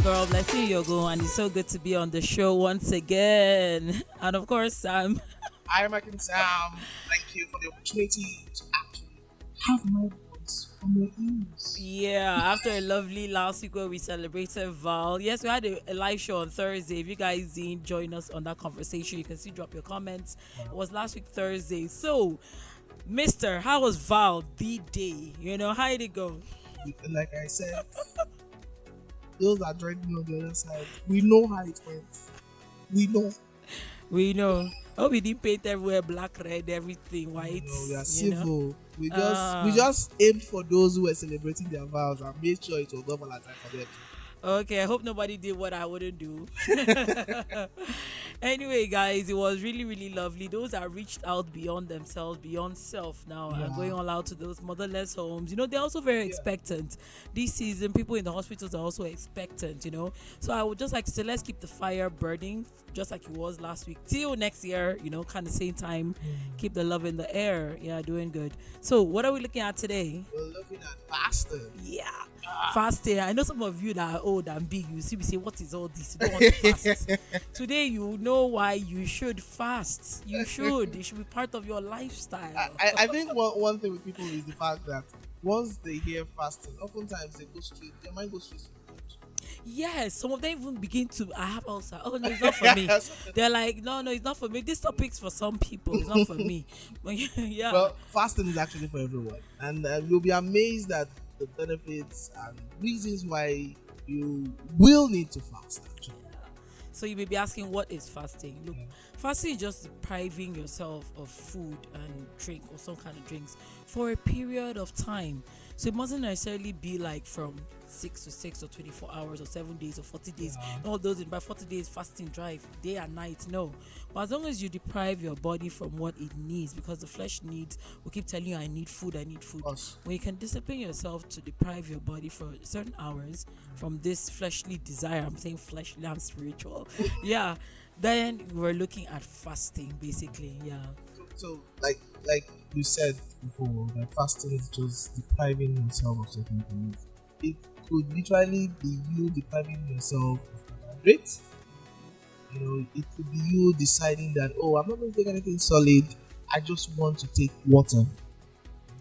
your girl Blessing Yogo, and it's so good to be on the show once again. And of course, Sam. Hi, American Sam. Thank you for the opportunity to actually have my voice on your ears. Yeah, after a lovely last week where we celebrated Val. Yes, we had a live show on Thursday. If you guys didn't join us on that conversation, you can still drop your comments. It was last week Thursday. So, Mister, how was Val the day? How did it go? Like I said, those that joined me on the other side, we know how it went. We know. We know. Oh, we didn't paint everywhere black, red, everything white. We are you know? civil. We just aimed for those who were celebrating their vows and made sure it was double attack for them. Okay, I hope nobody did what I wouldn't do. Anyway, guys, it was really, really lovely. Those that reached out beyond themselves, beyond self now, and going all out to those motherless homes. They're also very expectant. This season, people in the hospitals are also expectant. So I would just like to say, let's keep the fire burning, just like it was last week. Till next year, kind of same time. Keep the love in the air. Yeah, doing good. So, what are we looking at today? We're looking at fasting. Yeah. Fasting. I know some of you that are old and big, you see me say, what is all this? You don't want to fast. Today you know why you should fast. You should. It should be part of your lifestyle. I think one thing with people is the fact that once they hear fasting, oftentimes their mind goes straight to food. Yes, some of them even begin to, I have ulcer. Oh no, it's not for me. They're like, no, it's not for me. This topic's for some people. It's not for me. But yeah. Well, fasting is actually for everyone, and you'll be amazed at the benefits and reasons why you will need to fast. Actually, So you may be asking, what is fasting? Look, fasting is just depriving yourself of food and drink or some kind of drinks for a period of time. So it mustn't necessarily be like from 6 to 6 or 24 hours or 7 days or 40 days. All those in by 40 days fasting drive, day and night, no. But as long as you deprive your body from what it needs, because the flesh needs, will keep telling you, I need food. Us. When you can discipline yourself to deprive your body for certain hours from this fleshly desire, I'm saying fleshly, I'm spiritual. Yeah. Then we're looking at fasting, basically. Yeah. So like you said before, that fasting is just depriving yourself of certain things. It could literally be you depriving yourself of carbohydrates. It could be you deciding that, oh, I'm not going to take anything solid. I just want to take water.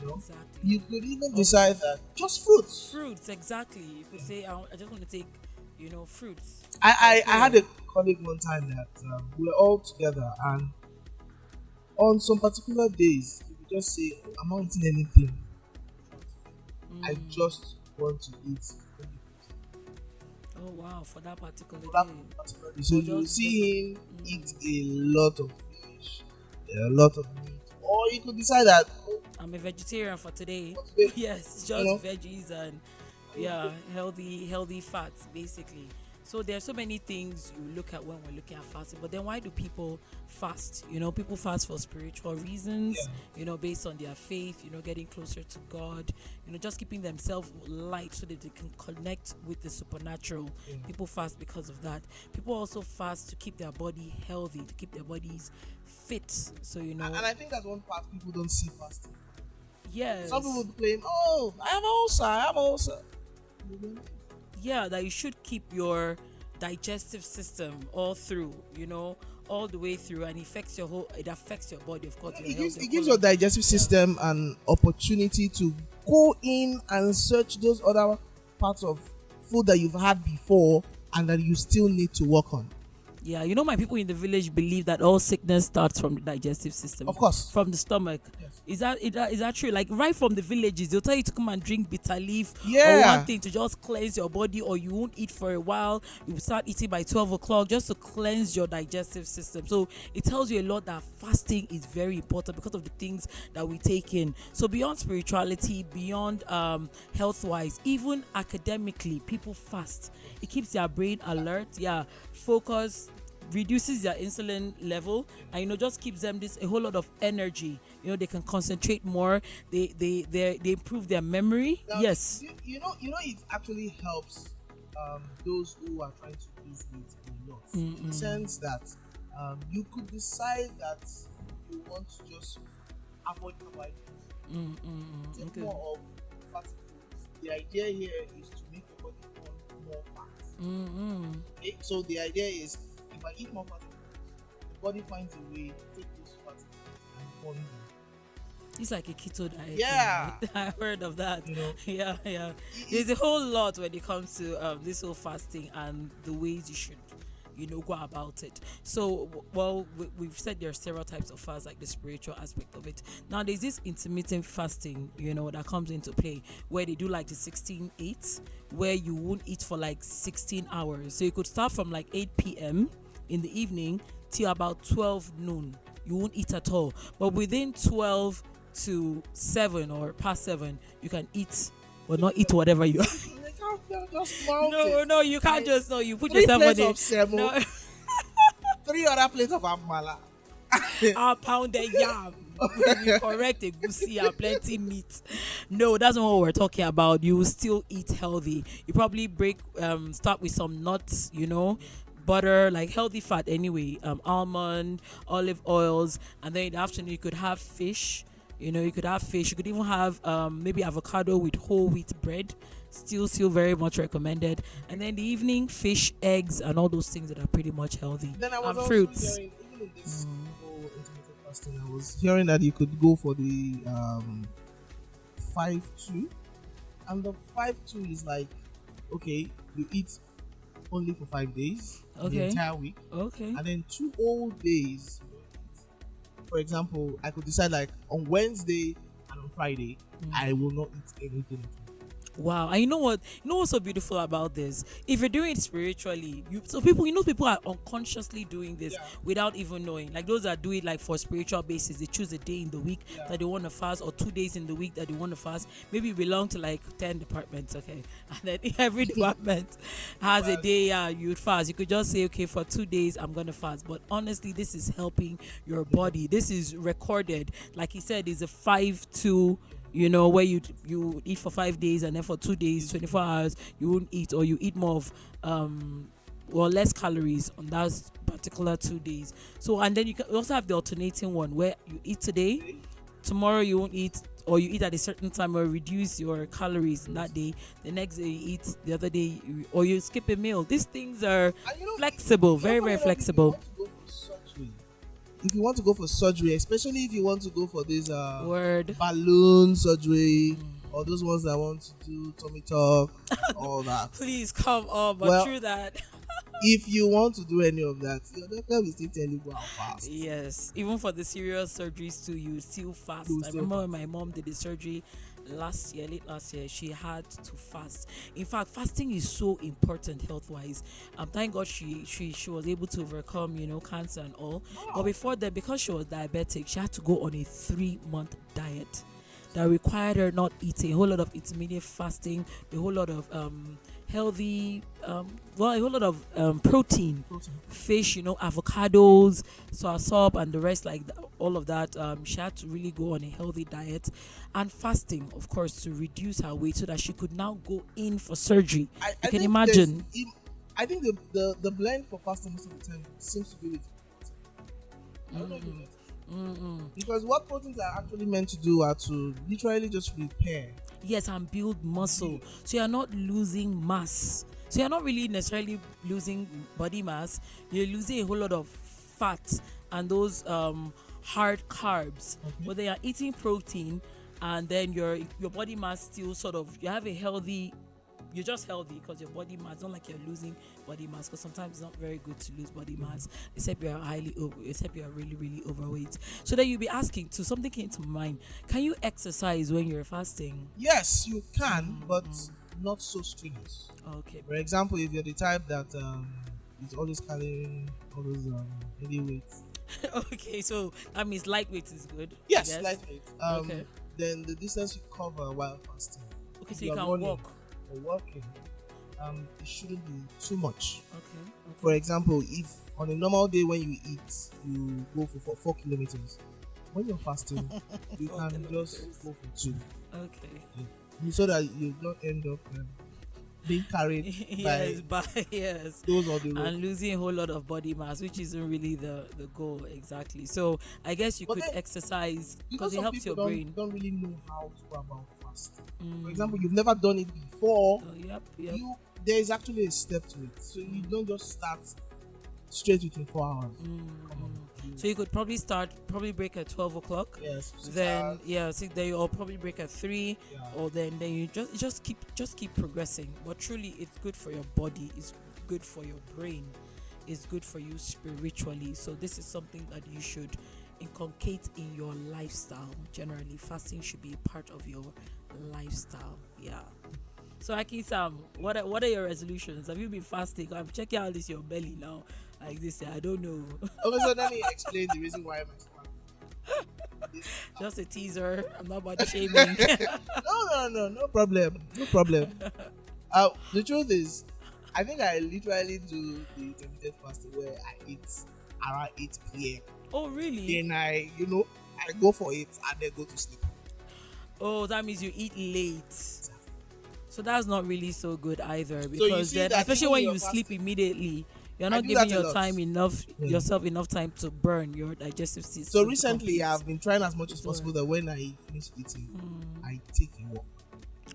Exactly. You could even decide that just fruits. Fruits, exactly. You could say, I just want to take, fruits. I had a colleague one time that we were all together, and on some particular days, you could just say, I'm not eating anything. I just want to eat. Oh, wow, for that particular For that day. particular day. So Or you just see him eat a lot of fish, a lot of meat, or you could decide that, oh, I'm a vegetarian for today. for today, Yes, just veggies and healthy fats basically. So there are so many things you look at when we're looking at fasting. But then why do people fast? People fast for spiritual reasons, based on their faith, getting closer to God, just keeping themselves light so that they can connect with the supernatural. People fast because of that. People also fast to keep their body healthy, to keep their bodies fit. So and I think that's one part people don't see fasting. yes. Some people claim, oh, I have ulcer. Yeah, that you should keep your digestive system all through, all the way through, and it affects your body, of course. Your health, It gives your digestive system an opportunity to go in and search those other parts of food that you've had before and that you still need to work on. Yeah, my people in the village believe that all sickness starts from the digestive system. Of course. From the stomach. Yes. Is that true? Like right from the villages, they'll tell you to come and drink bitter leaf or Yeah. one thing to just cleanse your body, or you won't eat for a while. You will start eating by 12 o'clock just to cleanse your digestive system. So it tells you a lot that fasting is very important because of the things that we take in. So beyond spirituality, beyond health-wise, even academically, people fast. It keeps their brain alert, focus, reduces their insulin level, and just keeps them a whole lot of energy. They can concentrate more. They improve their memory. Now, Yes. It actually helps those who are trying to lose weight a lot. In the sense that you could decide that you want to just avoid carbohydrates. Take Okay. more of fatty foods. The idea here is to make your body burn more fat. Okay? So the idea is, if I eat more fatty foods, the body finds a way to take those fatty foods and burn them. It's like a keto diet. Yeah. Thing, right? I heard of that. You know, Yeah, yeah. it, There's a whole lot when it comes to this whole fasting and the ways you should, go about it. So, well, we've said there are several types of fast, like the spiritual aspect of it. Now, there's this intermittent fasting, that comes into play where they do like the 16-8, where you won't eat for like 16 hours. So you could start from like 8 p.m. in the evening till about 12 noon. You won't eat at all. But within 12 to 7 or past 7, you can eat or not eat whatever you they can't just mount no, it. no, you can't Like, just no. You put 3 yourself on plates of it. semo, No, 3 other plates of amala. a pounded yam. You correct a goosey and plenty meat. No, that's not what we're talking about. You will still eat healthy. You probably start with some nuts, butter, like healthy fat anyway, almond, olive oils, and then in the afternoon you could have fish. You could have fish. You could even have maybe avocado with whole wheat bread. Still very much recommended. And then the evening, fish, eggs, and all those things that are pretty much healthy. Then I was And also fruits. hearing, even in this whole intermittent fasting, I was hearing that you could go for the 5-2, and the 5-2 is like, okay, you eat only for 5 days, the Okay. entire week, Okay. and then 2 whole days. For example, I could decide like on Wednesday and on Friday, I will not eat anything. Wow. And you know what's so beautiful about this? If you're doing it spiritually, people are unconsciously doing this without even knowing. Like those that do it like for spiritual basis, they choose a day in the week that they want to fast, or 2 days in the week that they want to fast. Maybe you belong to like 10 departments, okay? And then every department has a day you'd fast. You could just say, okay, for 2 days I'm gonna fast. But honestly, this is helping your body. This is recorded. Like he said, it's a 5-2, where you eat for 5 days, and then for 2 days, 24 hours, you won't eat, or you eat more of less calories on that particular 2 days. So, and then you can also have the alternating one where you eat today, tomorrow you won't eat, or you eat at a certain time or reduce your calories in that day. The next day you eat, the other day or you skip a meal. These things are flexible, very, very flexible. If you want to go for surgery, especially if you want to go for this Word. balloon surgery, or those ones that want to do tummy tuck, all that. Please come on, but Well, through that. If you want to do any of that, your doctor will still tell you go and fast. Yes, even for the serious surgeries too, you still fast. I remember when my mom did the surgery late last year, she had to fast. In fact, fasting is so important health-wise. Thank God she was able to overcome, cancer and all. Wow. But before that, because she was diabetic, she had to go on a 3-month diet that required her not eating a whole lot of intermittent fasting, a whole lot of healthy, a whole lot of protein, fish, avocados, soursop, and the rest, like all of that. She had to really go on a healthy diet and fasting, of course, to reduce her weight so that she could now go in for surgery. You can imagine. I think the blend for fasting most of the time seems to be with I don't know if you know. Because what proteins are actually meant to do are to literally just repair. Yes, and build muscle. So you're not losing mass. So you're not really necessarily losing body mass. You're losing a whole lot of fat and those hard carbs. But they are eating protein, and then your body mass still sort of, you have a healthy. You're just healthy because your body mass, not like you're losing body mass, because sometimes it's not very good to lose body mass, except you're really, really overweight. So then you'll be asking, so something came to mind. Can you exercise when you're fasting? Yes, you can, but not so strenuous. Okay. For example, if you're the type that is always carrying all those heavy weights. Okay, so that means lightweight is good. Yes, yes? lightweight. Okay. Then the distance you cover while fasting. Okay, so If you are can running walk. or walking, it shouldn't be too much. Okay. For example, if on a normal day when you eat, you go for 4 kilometers, when you're fasting, you can just go for 2. Okay. So that you don't end up being carried yes. those on the road. And losing a whole lot of body mass, which isn't really the goal exactly. So I guess you could exercise because it helps your brain. Don't really know how to go about fasting. For example, you've never done it before. Yep. You there is actually a step to it. So you don't just start straight within 4 hours. Come on. So you could probably break at 12 o'clock. Yes. 6 Then hours. yeah, then you'll probably break at 3, Yeah. or then you just keep progressing. But truly, it's good for your body. It's good for your brain. It's good for you spiritually. So this is something that you should inculcate in your lifestyle. Generally, fasting should be a part of your lifestyle. Yeah. So Aki Sam, what are your resolutions? Have you been fasting? I'm checking out this your belly now. Like this, I don't know. Okay, so let me explain the reason why my stomach. Just a teaser. I'm not body shaming. No problem. The truth is, I think I literally do the intermittent fasting where I eat around 8 p.m. Oh really? Then I go for it and then go to sleep. Oh, that means you eat late. So that's not really so good either, because see then, that especially even when your you sleep fasting- immediately, you're I not do giving that a your lot. time enough Yeah. yourself enough time to burn your digestive system. So to recently, complete. I've been trying as much as Sorry. possible that when I finish eating, I take a walk.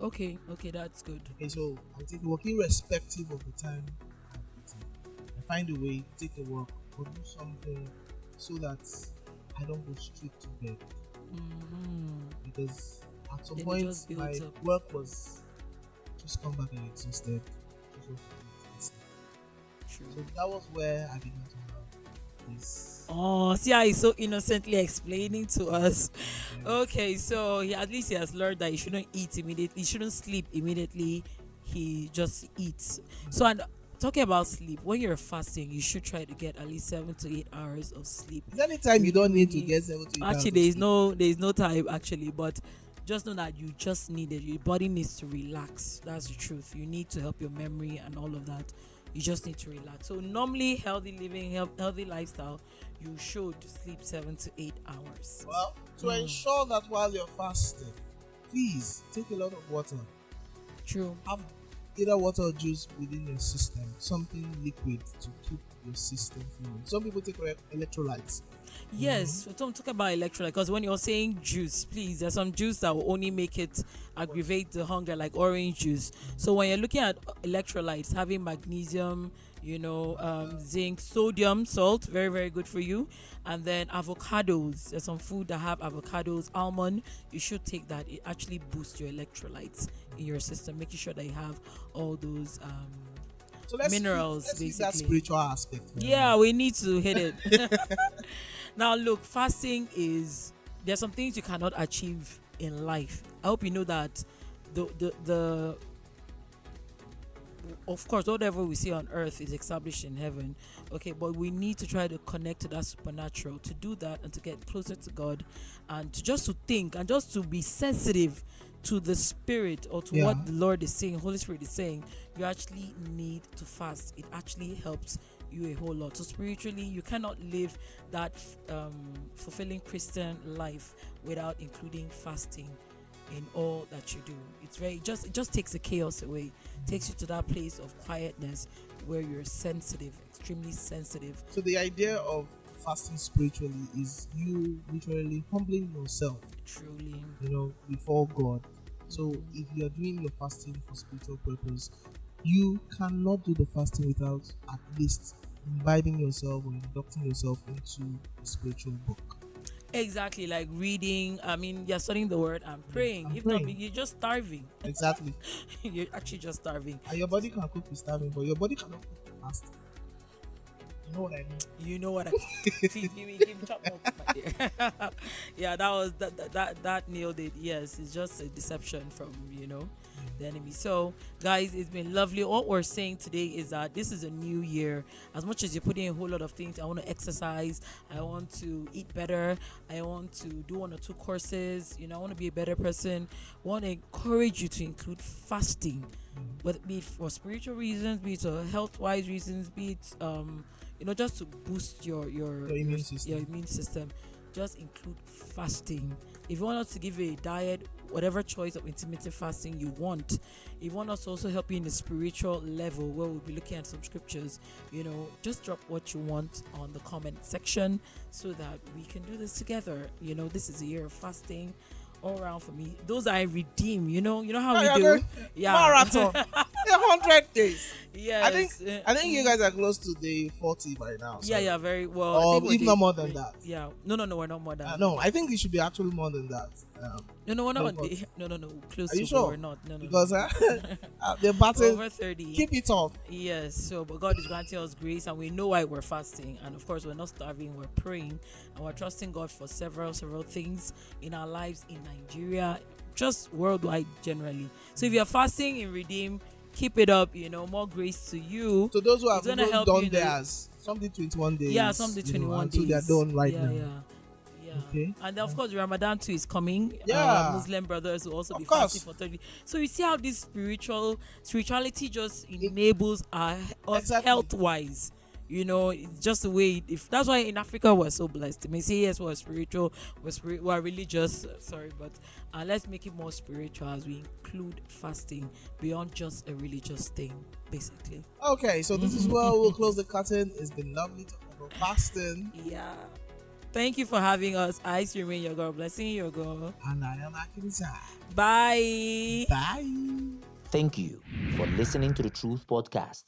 Okay, that's good. Okay, so I take a walk irrespective of the time I'm eating. I find a way, take a walk, or do something so that I don't go straight to bed. Because at some Then it point, just builds my up. work was just come back and exhausted. Just want to eat and sleep. True. So that was where I began to have this. Oh, see how he's so innocently explaining to us. Okay, so at least he has learned that he shouldn't eat immediately. He shouldn't sleep immediately. He just eats. So, and talking about sleep, when you're fasting, you should try to get at least 7 to 8 hours of sleep. Is there any time you don't need to get 7 to 8 hours Actually, of there is sleep? no time actually, but just know that you just need it. Your body needs to relax. That's the truth. You need to help your memory and all of that. You just need to relax. So normally, healthy living, healthy lifestyle, you should sleep 7 to 8 hours. Well, to ensure that while you're fasting, please take a lot of water. True. Have either water or juice within your system, something liquid to keep your system flowing. Some people take electrolytes. Yes, we don't talk about electrolyte, because when you're saying juice, please, there's some juice that will only make it aggravate the hunger, like orange juice. So when you're looking at electrolytes, having magnesium, zinc, sodium, salt, very, very good for you. And then avocados, there's some food that have avocados, almond, you should take that. It actually boosts your electrolytes in your system, making sure that you have all those So let's minerals, let's keep that basically. spiritual aspect. Yeah, we need to hit it. Now, look, fasting there's some things you cannot achieve in life. I hope you know that the of course, whatever we see on earth is established in heaven. Okay, but we need to try to connect to that supernatural. To do that and to get closer to God, and to think and just to be sensitive to the spirit, or to what the Lord is saying, Holy Spirit is saying, you actually need to fast. It actually helps you a whole lot. So spiritually, you cannot live that fulfilling Christian life without including fasting in all that you do. It just takes the chaos away, takes you to that place of quietness where you're sensitive, extremely sensitive. So the idea of fasting spiritually is you literally humbling yourself, Truly. before God. So if you're doing your fasting for spiritual purpose, you cannot do the fasting without at least imbibing yourself or inducting yourself into a spiritual book. Exactly, like reading. I mean, you're studying the word and praying. I'm If praying. not, you're just starving. Exactly. You're actually just starving. And your body can cook with starving, but your body cannot cook with fasting. You know what I mean? You know what I please give me chop more my dear. Yeah, that was that nailed it. Yes, it's just a deception from the enemy. So guys, it's been lovely. What we're saying today is that this is a new year. As much as you're putting in a whole lot of things, I want to exercise, I want to eat better, I want to do 1 or 2 courses, I want to be a better person. I want to encourage you to include fasting, whether it be for spiritual reasons, be it for health wise reasons, be it just to boost your immune system. Your immune system. Just include fasting. If you want us to give you a diet, whatever choice of intermittent fasting you want, if you want us to also help you in the spiritual level, where we'll be looking at some scriptures, just drop what you want on the comment section so that we can do this together. This is a year of fasting all around for me. Those I redeem, you know how we do. Marathon. 100 days. Yes. I think you guys are close to day 40 by now. So. Yeah, very well. Or I think we're if not more than that. Yeah. No, we're not more than. No, I think it should be actually more than that. No, we're not on but- the. No. Close Are you to, sure? but we're not. No. Because the We're battle, over 30. keep it up. Yes, so but God is granting us grace, and we know why we're fasting. And of course, we're not starving, we're praying, and we're trusting God for several things in our lives in Nigeria, just worldwide generally. So if you're fasting in Redeem, keep it up, more grace to you. So those who have It's gonna even help done you in the- theirs, some did 21 days. Yeah, some did 21 until days. they're done right yeah, now. Yeah. Okay. And then of course Ramadan too is coming. Yeah. Muslim brothers will also Of be course. fasting for 30. So you see how this spirituality just enables us Exactly. health wise. It's just the way. If that's why in Africa we're so blessed. I mean, say yes, we're spiritual, we're religious. Sorry, but let's make it more spiritual as we include fasting beyond just a religious thing, basically. Okay, so this is where we'll close the curtain. It's been lovely talking about fasting. Yeah. Thank you for having us. I remain your girl, blessing your girl. And I am Akinza. Bye. Bye. Thank you for listening to the Truth Podcast.